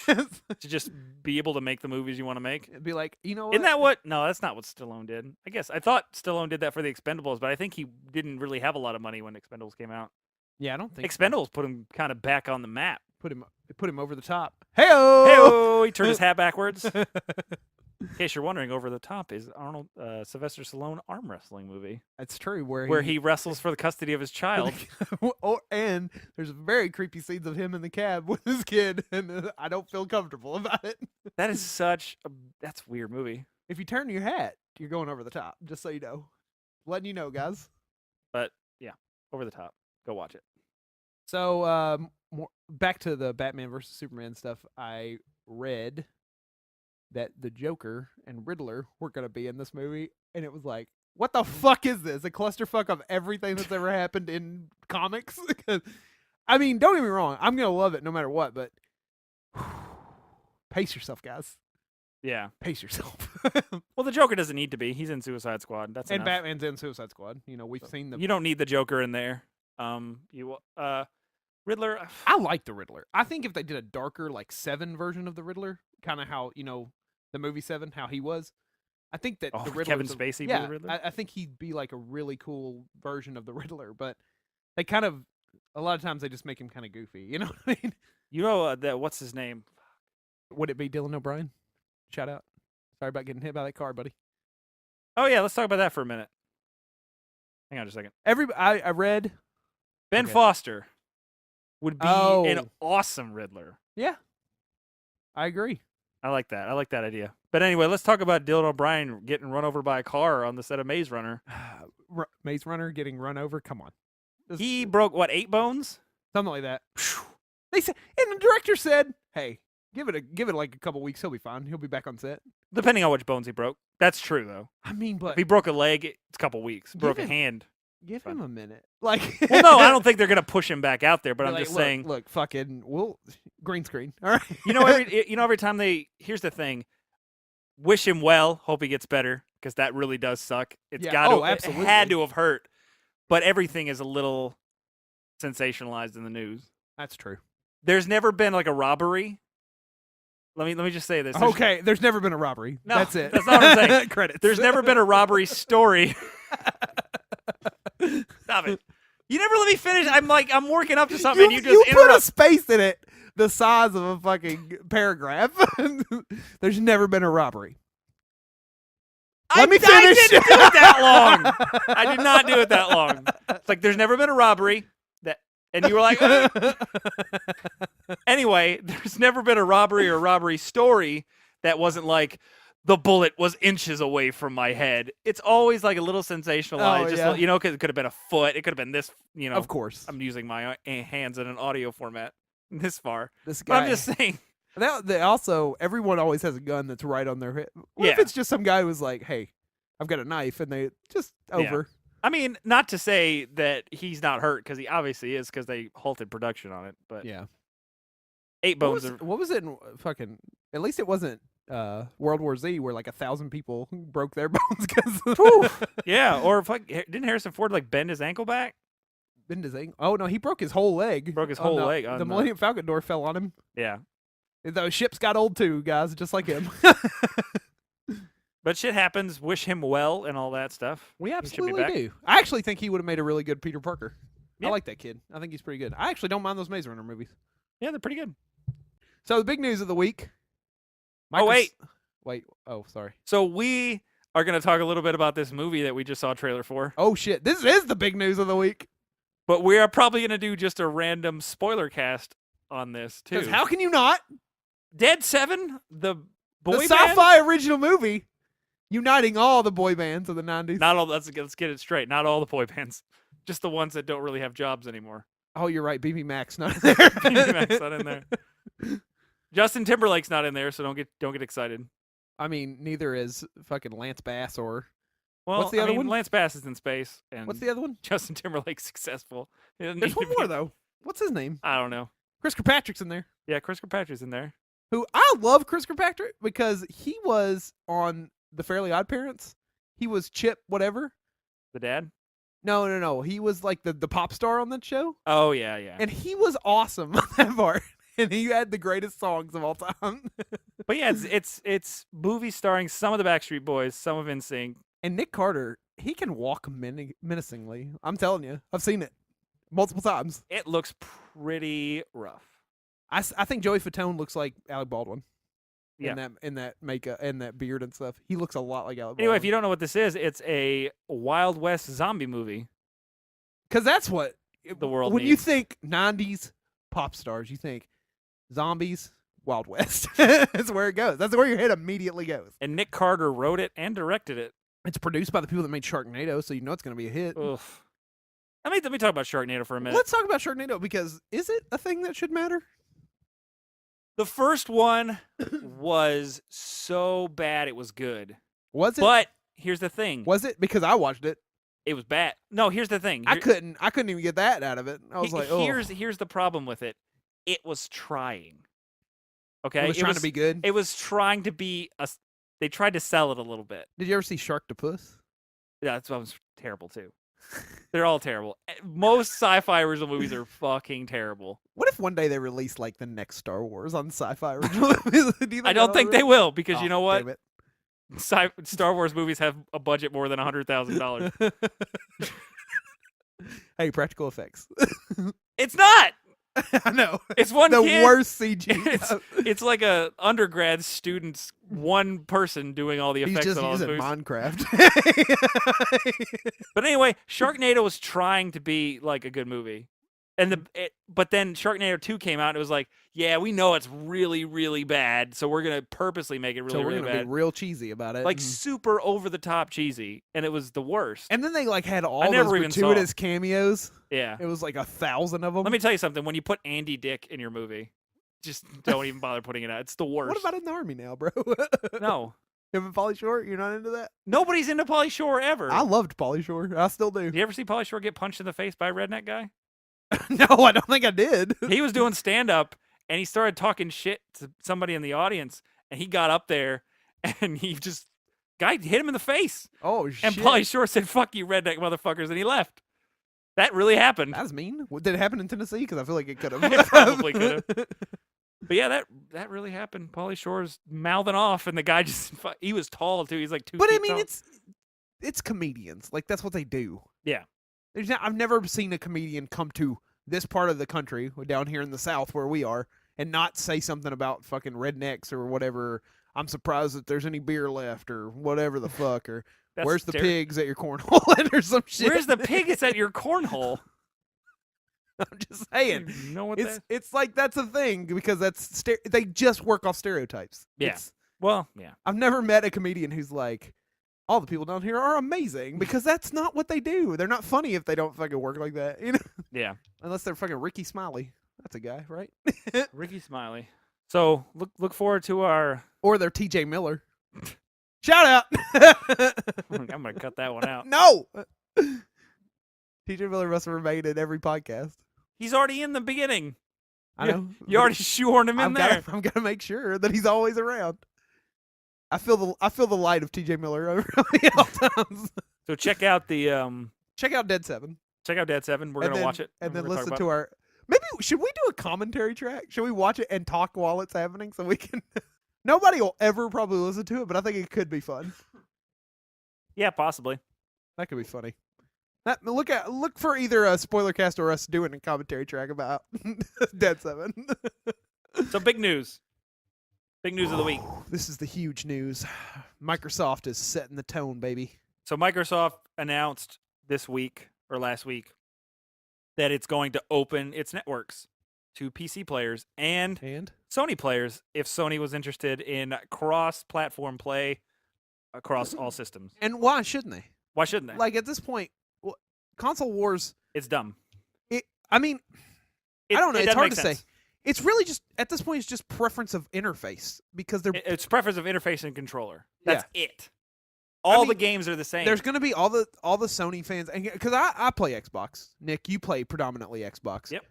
To just be able to make the movies you want to make. It'd be like, you know what? Isn't that what? No, that's not what Stallone did. I guess. I thought Stallone did that for the Expendables, but I think he didn't really have a lot of money when Expendables came out. Yeah, I don't think Expendables put him kind of back on the map. Put him over the top. Hey-o! Hey-o! He turned his hat backwards. In case you're wondering, Over the Top is Arnold Sylvester Stallone arm wrestling movie. That's true. Where he wrestles for the custody of his child. And there's very creepy scenes of him in the cab with his kid, and I don't feel comfortable about it. That is that's a weird movie. If you turn your hat, you're going over the top, just so you know. Letting you know, guys. But, yeah, Over the Top. Go watch it. So, back to the Batman versus Superman stuff, I read that the Joker and Riddler were going to be in this movie, and it was like, what the fuck is this? A clusterfuck of everything that's ever happened in comics? I mean, don't get me wrong, I'm going to love it no matter what, but pace yourself, guys. Yeah. Pace yourself. Well, the Joker doesn't need to be. He's in Suicide Squad. That's and enough. Batman's in Suicide Squad. You know, we've seen the... You don't need the Joker in there. Riddler... I like the Riddler. I think if they did a darker, like, 7 version of the Riddler, kind of how, you know, the movie 7, how he was, I think that the Riddler... Kevin Spacey be the Riddler? I think he'd be, like, a really cool version of the Riddler, but they kind of... A lot of times they just make him kind of goofy, you know what I mean? You know, what's his name? Would it be Dylan O'Brien? Shout out. Sorry about getting hit by that car, buddy. Oh, yeah, let's talk about that for a minute. Hang on just a second. I read... Ben Foster would be an awesome Riddler. Yeah. I agree. I like that. I like that idea. But anyway, let's talk about Dylan O'Brien getting run over by a car on the set of Maze Runner. Maze Runner getting run over? Come on. He broke, 8 bones? Something like that. They said, and the director said, hey, give it like a couple weeks, he'll be fine. He'll be back on set. Depending on which bones he broke. That's true, though. I mean, but... If he broke a leg, it's a couple weeks. Broke a hand. Give him a minute. Like, well, no, I don't think they're gonna push him back out there. But I'm just saying, look, fucking, we'll green screen. All right. every time here's the thing. Wish him well. Hope he gets better because that really does suck. It's absolutely. It had to have hurt. But everything is a little sensationalized in the news. That's true. There's never been like a robbery. Let me just say this. There's never been a robbery. No, that's it. That's not what I'm saying. Credits. There's never been a robbery story. Stop it. You never let me finish. I'm working up to something and you just put a space in it the size of a fucking paragraph. There's never been a robbery. Let me finish. I didn't do it that long. I did not do it that long. It's like there's never been a robbery. And you were like, and Anyway, there's never been a robbery or robbery story that wasn't like the bullet was inches away from my head. It's always like a little sensationalized. Because it could have been a foot. It could have been this. Of course. I'm using my hands in an audio format this far. This guy. But I'm just saying. Also, everyone always has a gun that's right on their head. What if it's just some guy who was like, "Hey, I've got a knife," and they just over. I mean, not to say that he's not hurt, because he obviously is, because they halted production on it. But yeah, 8 bones. What was it in fucking? At least it wasn't World War Z, where like 1,000 people broke their bones because. Yeah, or didn't Harrison Ford like bend his ankle back? Bend his ankle? Oh no, he broke his whole leg. Broke his whole leg. The Millennium Falcon door fell on him. Yeah. Those ships got old too, guys, just like him. But shit happens. Wish him well and all that stuff. We absolutely do. I actually think he would have made a really good Peter Parker. Yeah. I like that kid. I think he's pretty good. I actually don't mind those Maze Runner movies. Yeah, they're pretty good. So the big news of the week. Wait. Oh, sorry. So we are going to talk a little bit about this movie that we just saw a trailer for. Oh, shit. This is the big news of the week. But we are probably going to do just a random spoiler cast on this, too. Because how can you not? Dead 7, the boy band? Sci-fi original movie uniting all the boy bands of the 90s. Not all. Let's get it straight. Not all the boy bands. Just the ones that don't really have jobs anymore. Oh, you're right. BB Mac's not in there. BB Mac's not in there. Justin Timberlake's not in there, so don't get excited. I mean, neither is fucking Lance Bass or... Well, what's the other one? Lance Bass is in space. And what's the other one? Justin Timberlake's successful. There's one more, though. What's his name? I don't know. Chris Kirkpatrick's in there. Yeah, Chris Kirkpatrick's in there. Who I love Chris Kirkpatrick because he was on The Fairly Odd Parents. He was Chip whatever. The dad? No. He was like the pop star on that show. Oh, yeah. And he was awesome on that part. And he had the greatest songs of all time. But yeah, it's movies starring some of the Backstreet Boys, some of NSYNC. And Nick Carter, he can walk menacingly. I'm telling you. I've seen it multiple times. It looks pretty rough. I think Joey Fatone looks like Alec Baldwin. Yeah. In that makeup and that beard and stuff. He looks a lot like Alec Baldwin. Anyway, if you don't know what this is, it's a Wild West zombie movie. Because that's what the world when needs. you think 90s pop stars, you think zombies, Wild West. That's where it goes. That's where your head immediately goes. And Nick Carter wrote it and directed it. It's produced by the people that made Sharknado, so you know it's going to be a hit. Oof. Let me talk about Sharknado for a minute. Let's talk about Sharknado, because is it a thing that should matter? The first one was so bad it was good. Was it? But here's the thing. Was it? Because I watched it. It was bad. No, here's the thing. I couldn't even get that out of it. I was like, oh. Here's the problem with it. It was trying. Okay? It was trying to be good? It was trying to be they tried to sell it a little bit. Did you ever see Sharktopus? Yeah, that was terrible too. They're all terrible. Most sci-fi original movies are fucking terrible. What if one day they release like the next Star Wars on sci-fi original movies? I don't think they will, because you know what? Damn it. Star Wars movies have a budget more than $100,000. Hey, practical effects. It's not. I know. It's one the kid. Worst CG. It's like a undergrad student's one person doing all the effects. He's just on all using movies. Minecraft. But anyway, Sharknado was trying to be like a good movie. But then Sharknado 2 came out and it was like, yeah, we know it's really, really bad, so we're going to purposely make it really, really bad. So we're going to be real cheesy about it. Like super over-the-top cheesy, and it was the worst. And then they like had all those gratuitous cameos. Yeah. It was like 1,000 of them. Let me tell you something. When you put Andy Dick in your movie, just don't even bother putting it out. It's the worst. What about In the Army now, bro? No. Him and Pauly Shore? You're not into that? Nobody's into Pauly Shore ever. I loved Pauly Shore. I still do. Did you ever see Pauly Shore get punched in the face by a redneck guy? No, I don't think I did. He was doing stand-up, and he started talking shit to somebody in the audience, and he got up there, and guy hit him in the face. Oh, shit. And Pauly Shore said, "Fuck you, redneck motherfuckers," and he left. That really happened. That's mean. Did it happen in Tennessee? Because I feel like it could have. It probably could have. But yeah, that really happened. Pauly Shore's mouthing off, and the guy he was tall, too. He's like 2 feet But I mean, tall. it's comedians. Like, that's what they do. Yeah. I've never seen a comedian come to this part of the country, down here in the South where we are, and not say something about fucking rednecks or whatever. I'm surprised that there's any beer left or whatever the fuck, or where's the pigs at your cornhole or some shit. Where's the pig? It's at your cornhole. I'm just saying. You know what It's like that's a thing because they just work off stereotypes. Yeah. Well, yeah. I've never met a comedian who's like, all the people down here are amazing, because that's not what they do. They're not funny if they don't fucking work like that, you know? Yeah. Unless they're fucking Ricky Smiley. That's a guy, right? Ricky Smiley. So look forward to our. Or they're T.J. Miller. Shout out. I'm gonna cut that one out. No. T.J. Miller must have remained in every podcast. He's already in the beginning. I know. You already shoehorned him in there. I'm gonna make sure that he's always around. I feel the light of T.J. Miller over me all times. So check out the check out Dead 7. Check out Dead 7. We're gonna watch it and then listen to our. Maybe should we do a commentary track? Should we watch it and talk while it's happening so we can? Nobody will ever probably listen to it, but I think it could be fun. Yeah, possibly. That could be funny. Look for either a spoiler cast or us doing a commentary track about Dead 7. So big news. Big news of the week. This is the huge news. Microsoft is setting the tone, baby. So Microsoft announced this week or last week that it's going to open its networks to PC players and Sony players if Sony was interested in cross-platform play across all systems. And why shouldn't they? Why shouldn't they? Like, at this point, console wars... It's dumb. I don't know. It's hard to say. It's really just, at this point, it's just preference of interface. Because it's preference of interface and controller. That's it. All the games are the same. There's going to be all the Sony fans, because I play Xbox. Nick, you play predominantly Xbox. Yep.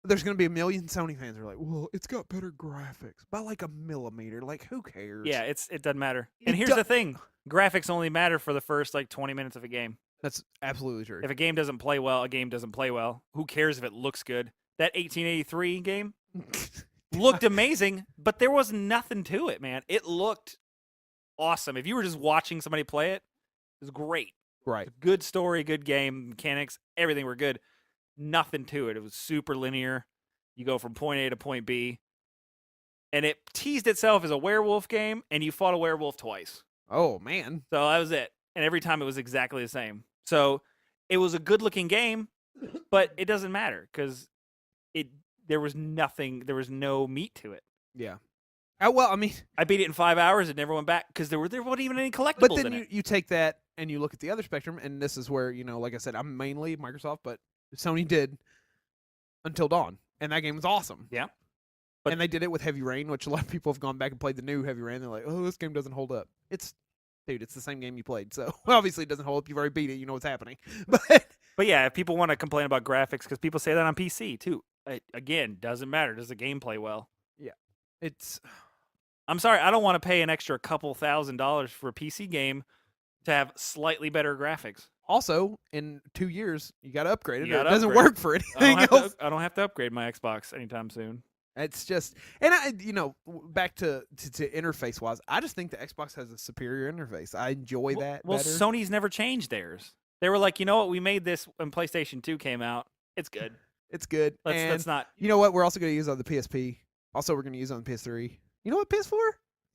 There's going to be a million Sony fans who are like, well, it's got better graphics by like a millimeter. Like, who cares? Yeah, it doesn't matter. And here's the thing. Graphics only matter for the first 20 minutes of a game. That's absolutely true. If a game doesn't play well, a game doesn't play well. Who cares if it looks good? That 1883 game looked amazing, but there was nothing to it, man. It looked awesome. If you were just watching somebody play it, it was great. Right. Good story, good game, mechanics, everything were good. Nothing to it. It was super linear. You go from point A to point B. And it teased itself as a werewolf game, and you fought a werewolf twice. Oh, man. So that was it. And every time it was exactly the same. So it was a good-looking game, but it doesn't matter because there was no meat to it. Yeah. Well, I mean, I beat it in 5 hours and never went back because there wasn't even any collectibles. But then you take that and you look at the other spectrum, and this is where, like I said, I'm mainly Microsoft, but Sony did Until Dawn, and that game was awesome. Yeah. And they did it with Heavy Rain, which a lot of people have gone back and played the new Heavy Rain. They're like, oh, this game doesn't hold up. It's the same game you played, so obviously it doesn't hold up. You've already beat it. You know what's happening. But yeah, if people want to complain about graphics, because people say that on PC too. Again, doesn't matter. Does the game play well? Yeah. I'm sorry, I don't want to pay an extra couple $1,000s for a PC game to have slightly better graphics. Also, in 2 years, you got to upgrade it. It doesn't doesn't work for anything else. I don't have to upgrade my Xbox anytime soon. It's just, and back to interface wise, I just think the Xbox has a superior interface. I enjoy that. Well, better. Sony's never changed theirs. They were like, you know what? We made this when PlayStation 2 came out. It's good. It's good. Let's not. You know what? We're also going to use it on the PSP. Also, we're going to use it on the PS3. You know what? PS4?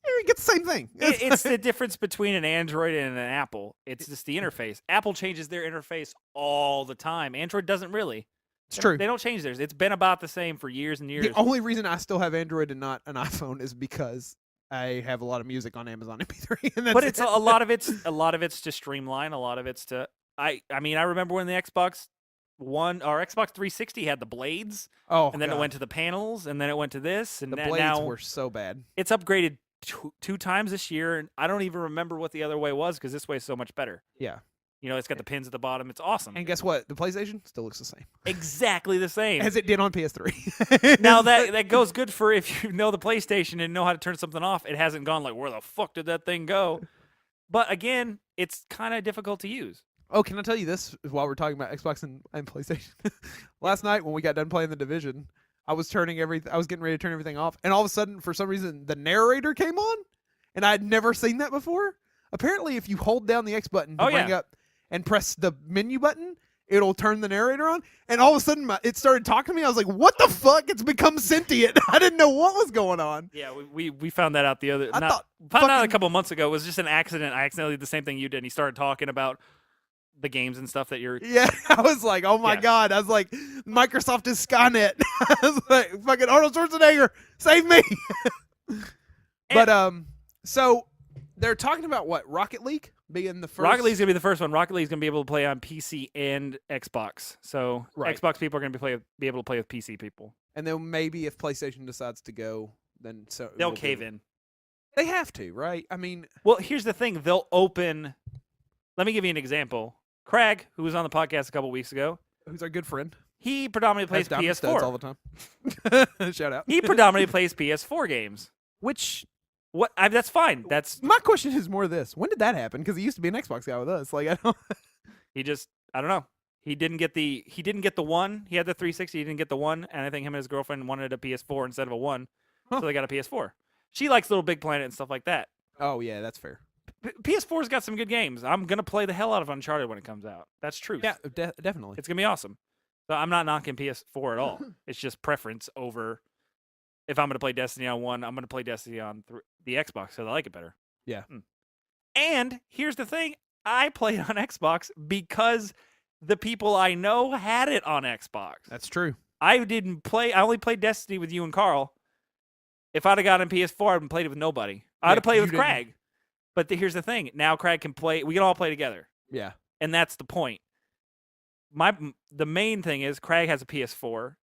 You get the same thing. It's the difference between an Android and an Apple. It's just the interface. Apple changes their interface all the time. Android doesn't really. It's true. They don't change theirs. It's been about the same for years and years. The only reason I still have Android and not an iPhone is because I have a lot of music on Amazon MP3. And but it's a lot of it's to streamline. A lot of it's to. I mean, I remember when the Xbox One or Xbox 360 had the blades. Oh, and then it went to the panels, and then it went to this, and the blades now were so bad. It's upgraded two times this year, and I don't even remember what the other way was because this way is so much better. Yeah. It's got the pins at the bottom. It's awesome. And guess what? The PlayStation still looks the same. Exactly the same. As it did on PS3. Now, that goes good for if you know the PlayStation and know how to turn something off. It hasn't gone like, where the fuck did that thing go? But again, it's kind of difficult to use. Oh, can I tell you this while we're talking about Xbox and PlayStation? Last night when we got done playing the Division, I was getting ready to turn everything off, and all of a sudden, for some reason, the narrator came on, and I had never seen that before. Apparently, if you hold down the X button to bring up and press the menu button, it'll turn the narrator on, and all of a sudden, it started talking to me. I was like, what the fuck? It's become sentient. I didn't know what was going on. Yeah, we found that out found out a couple months ago. It was just an accident. I accidentally did the same thing you did, and he started talking about the games and stuff that you're. Yeah, I was like, oh my Yes. God. I was like, Microsoft is Skynet. I was like, fucking Arnold Schwarzenegger, save me. But so they're talking about what, Rocket League being the first. Rocket League's gonna be the first one. Rocket League's gonna be able to play on PC and Xbox. So Right. Xbox people are gonna be able to play with PC people. And then maybe if PlayStation decides to go, then so They'll we'll cave do it. in. They have to, right? I mean, Well, here's the thing. They'll open. Let me give you an example. Craig, who was on the podcast a couple weeks ago, who's our good friend? he predominantly plays Has diamond studs all PS4. the time. Shout out. He predominantly plays PS4 games. Which That's fine. That's my question is more this: when did that happen? Because he used to be an Xbox guy with us. Like I don't. I don't know. He didn't get the one. He had the 360. He didn't get the one, and I think him and his girlfriend wanted a PS4 instead of a one, Huh. so they got a PS4. She likes Little Big Planet and stuff like that. Oh yeah, that's fair. PS4's got some good games. I'm gonna play the hell out of Uncharted when it comes out. That's true. Yeah, definitely. It's gonna be awesome. So I'm not knocking PS4 at all. It's just preference over. If I'm gonna play Destiny on one, I'm gonna play Destiny on the Xbox because I like it better. Yeah. And here's the thing: I played on Xbox because the people I know had it on Xbox. That's true. I didn't play. I only played Destiny with you and Carl. If I'd have gotten PS4, I'd have played it with nobody. I'd have played you with didn't- Craig. But here's the thing: now Craig can play. We can all play together, Yeah. and that's the point. The main thing is Craig has a PS4.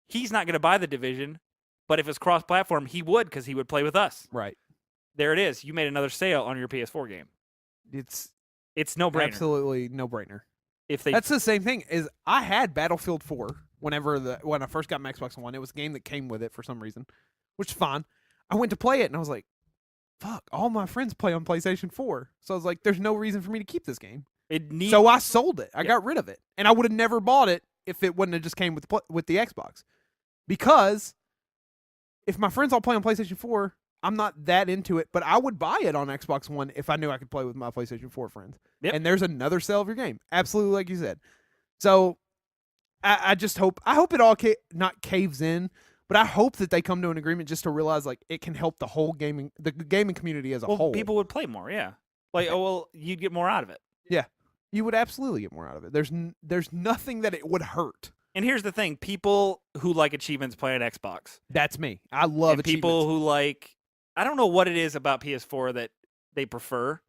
He's not going to buy the Division, but if it's cross-platform, he would because he would play with us. Right. There it is. You made another sale on your PS4 game. It's It's no brainer. absolutely no brainer. If they That's the same thing. Is I had Battlefield 4 when I first got my Xbox One. It was a game that came with it for some reason, which is fine. I went to play it and I was like, "Fuck! All my friends play on PlayStation 4." So I was like, "There's no reason for me to keep this game." it needs So I sold it. I Yeah. got rid of it, and I would have never bought it if it wouldn't have just came with the Xbox. Because if my friends all play on PlayStation 4, I'm not that into it. But I would buy it on Xbox One if I knew I could play with my PlayStation 4 friends. Yep. And there's another sale of your game, absolutely, like you said. So I just hope it all not caves in, but I hope that they come to an agreement just to realize like it can help the gaming community as a whole. people would play more. Yeah, like you'd get more out of it. You would absolutely get more out of it. There's nothing that it would hurt. And here's the thing: people who like achievements play on Xbox. That's me. I love And people who like, I don't know what it is about PS4 that they prefer.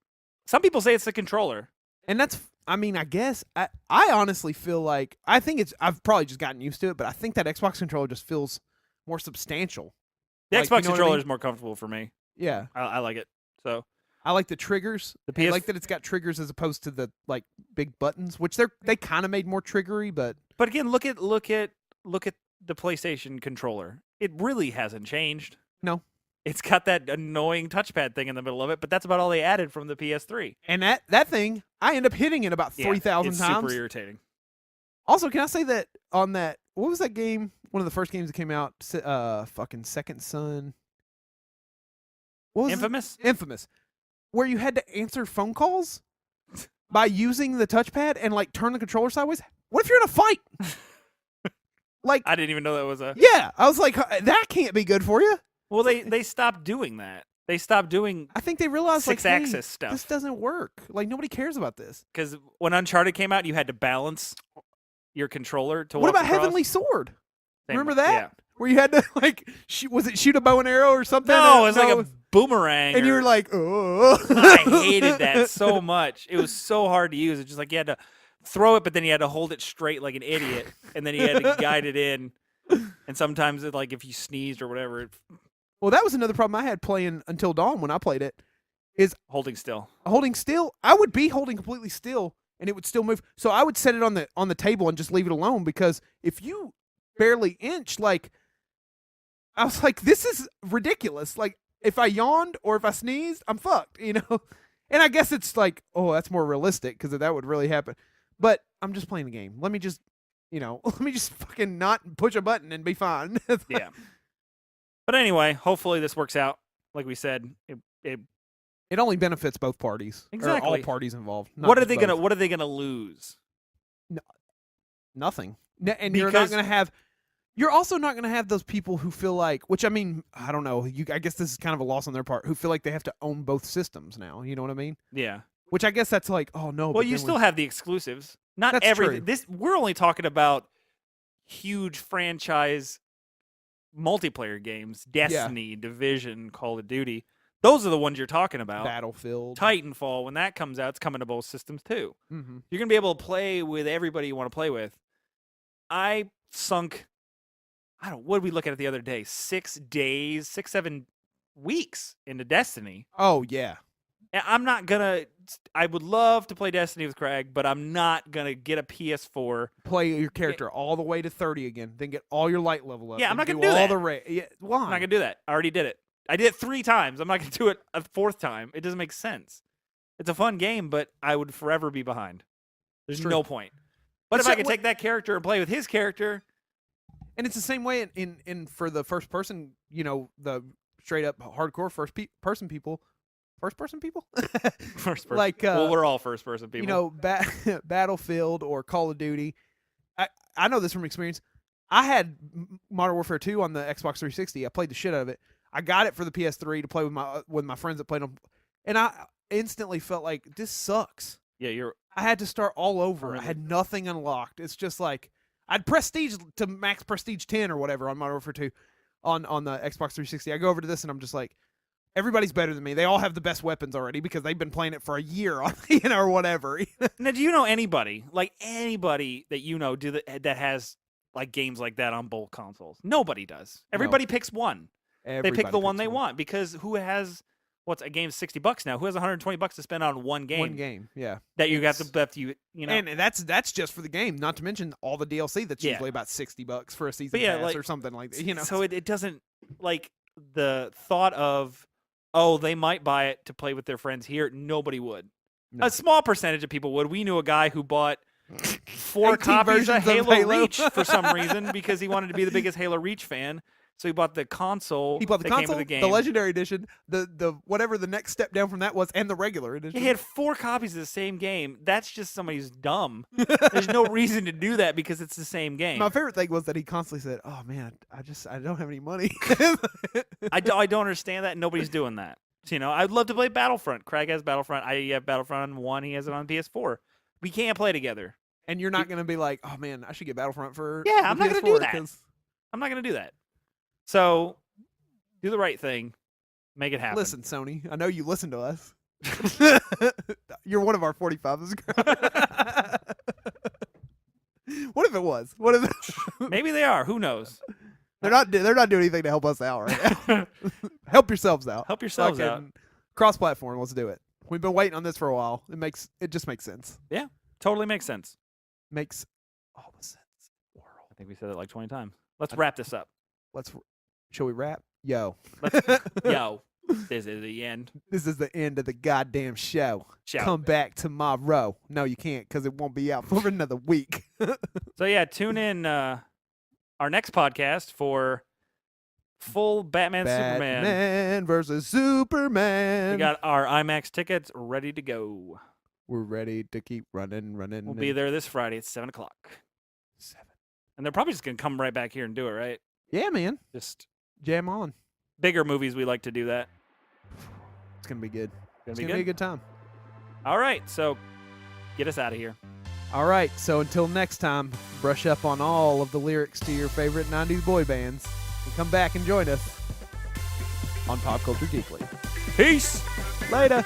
Some people say it's the controller. and that's. I mean, I guess I honestly feel like I've probably just gotten used to it, but I think that Xbox controller just feels more substantial. The Like, Xbox you know what I controller mean? is more comfortable for me. Yeah, I like it. So I like the triggers. The I like that it's got triggers as opposed to the like big buttons, which they kind of made more triggery, but again, look at the PlayStation controller. It really hasn't changed. No. It's got that annoying touchpad thing in the middle of it, but that's about all they added from the PS3. and that thing I end up hitting it about 3,000 it's times. super irritating. Also, can I say that on that? What was that game? One of the first games that came out. Fucking Second Son. What was it? Infamous? Infamous, where you had to answer phone calls by using the touchpad and like turn the controller sideways. What if you're in a fight? Like, I didn't even know that was a. yeah, I was like, that can't be good for you. Well, they stopped doing that. They stopped doing I think they realized like, hey, six-axis stuff. this doesn't work. Like nobody cares about this. Because when Uncharted came out, you had to balance your controller to What walk about across. Heavenly Sword? Same Remember way. that? Yeah. Where you had to like, was it shoot a bow and arrow or something? No, it was like a boomerang. and you or- were like, oh. I hated that so much. It was so hard to use. It's just like you had to throw it, but then you had to hold it straight like an idiot, and then you had to guide it in. And sometimes, like if you sneezed or whatever, Well, that was another problem I had playing Until Dawn when I played it. Is holding still. holding still. I would be holding completely still, and it would still move. So I would set it on the table and just leave it alone, because if you barely inch, like, I was like, this is ridiculous. Like, if I yawned or if I sneezed, I'm fucked, you know? And I guess it's like, oh, that's more realistic because that would really happen. But I'm just playing the game. Let me just, let me just fucking not push a button and be fine. Yeah. But anyway, hopefully this works out. Like we said, It only benefits both parties. Or Exactly. all parties involved. not what are just they both. gonna lose? Nothing. And you're not Because- going to have. You're also not going to have those people who feel like, which I mean, I don't know. I guess this is kind of a loss on their part, who feel like they have to own both systems now. You know what I mean? Yeah. Which I guess that's like, oh no. Well, you still have the exclusives. Not That's everything. true. We're only talking about huge franchise multiplayer games: Destiny, Division, Call of Duty. Those are the ones you're talking about. Battlefield, Titanfall, when that comes out, it's coming to both systems too. Mm-hmm. You're gonna be able to play with everybody you want to play with. I sunk. What did we look at the other day? 6 days, 7 weeks into Destiny. Oh yeah. And I'm not gonna. I would love to play Destiny with Craig, but I'm not gonna get a PS4. Play your character all the way to 30 again, then get all your light level up. Yeah, I'm not gonna do do all that. the why? I'm not gonna do that. I already did it. I did it 3 times. I'm not gonna do it a 4th time. It doesn't make sense. It's a fun game, but I would forever be behind. There's True. no point. But It's if I that could way- take that character and play with his character, And it's the same way in for the first person, the straight up hardcore person people. First person people? first person. Like well, we're all first person people. Battlefield or Call of Duty. I know this from experience. I had Modern Warfare 2 on the Xbox 360. I played the shit out of it. I got it for the PS3 to play with my friends that played them, and I instantly felt like this sucks. Yeah, I had to start all over. Really? I had nothing unlocked. It's just like I'd prestige to max prestige 10 or whatever on Modern Warfare 2 on the Xbox 360. I go over to this and I'm just like, everybody's better than me. They all have the best weapons already because they've been playing it for a year, or whatever. Now, do you know anybody that you know that has like games like that on both consoles? Nobody does. Everybody picks one. They pick the one they want because who has a game $60 now? Who has $120 to spend on one game? One game, yeah. That you got you know. And that's just for the game, not to mention all the DLC that's Yeah. usually about $60 for a season yeah, pass like- or something like that. So it doesn't like the thought of they might buy it to play with their friends here. Nobody would. No. A small percentage of people would. We knew a guy who bought 4 18 copies of versions of Halo Halo. Reach for some reason because he wanted to be the biggest Halo Reach fan. So he bought the console. He bought the that came console, with the game. the Legendary Edition, the whatever the next step down from that was, and the regular edition. He had 4 copies of the same game. That's just somebody who's dumb. There's no reason to do that because it's the same game. My favorite thing was that he constantly said, "Oh man, I don't have any money." I don't understand that. Nobody's doing that. So, I'd love to play Battlefront. Craig has Battlefront. I have Battlefront on 1. He has it on PS4. We can't play together. And you're not going to be like, "Oh man, I should get Battlefront for." Yeah, the I'm not gonna PS4 do that. 'cause-" I'm not going to do that. So, do the right thing. Make it happen. Listen, Sony, I know you listen to us. You're one of our 45 subscribers. What if it was? What if Maybe they are. Who knows? they're not doing anything to help us out right now? Help yourselves out. Help yourselves out. Cross-platform. Let's do it. We've been waiting on this for a while. It just makes sense. Totally makes sense. Makes all the sense in the world. I think we said it like 20 times. Let's wrap this up. Shall we wrap? Yo. Yo, this is the end. This is the end of the goddamn show. Shout. Come back tomorrow. No, you can't because it won't be out for another week. So yeah, tune in our next podcast for full Batman Superman. Batman versus Superman. We got our IMAX tickets ready to go. We're ready to keep running. We'll be there this Friday at 7 o'clock. 7. And they're probably just going to come right back here and do it, right? Yeah, man. Just Jam on. bigger movies, we like to do that. It's going to be good. It's It's going to be a good time. All right, so get us out of here. All right, so until next time, brush up on all of the lyrics to your favorite 90s boy bands and come back and join us on Pop Culture Geekly. Peace. Later.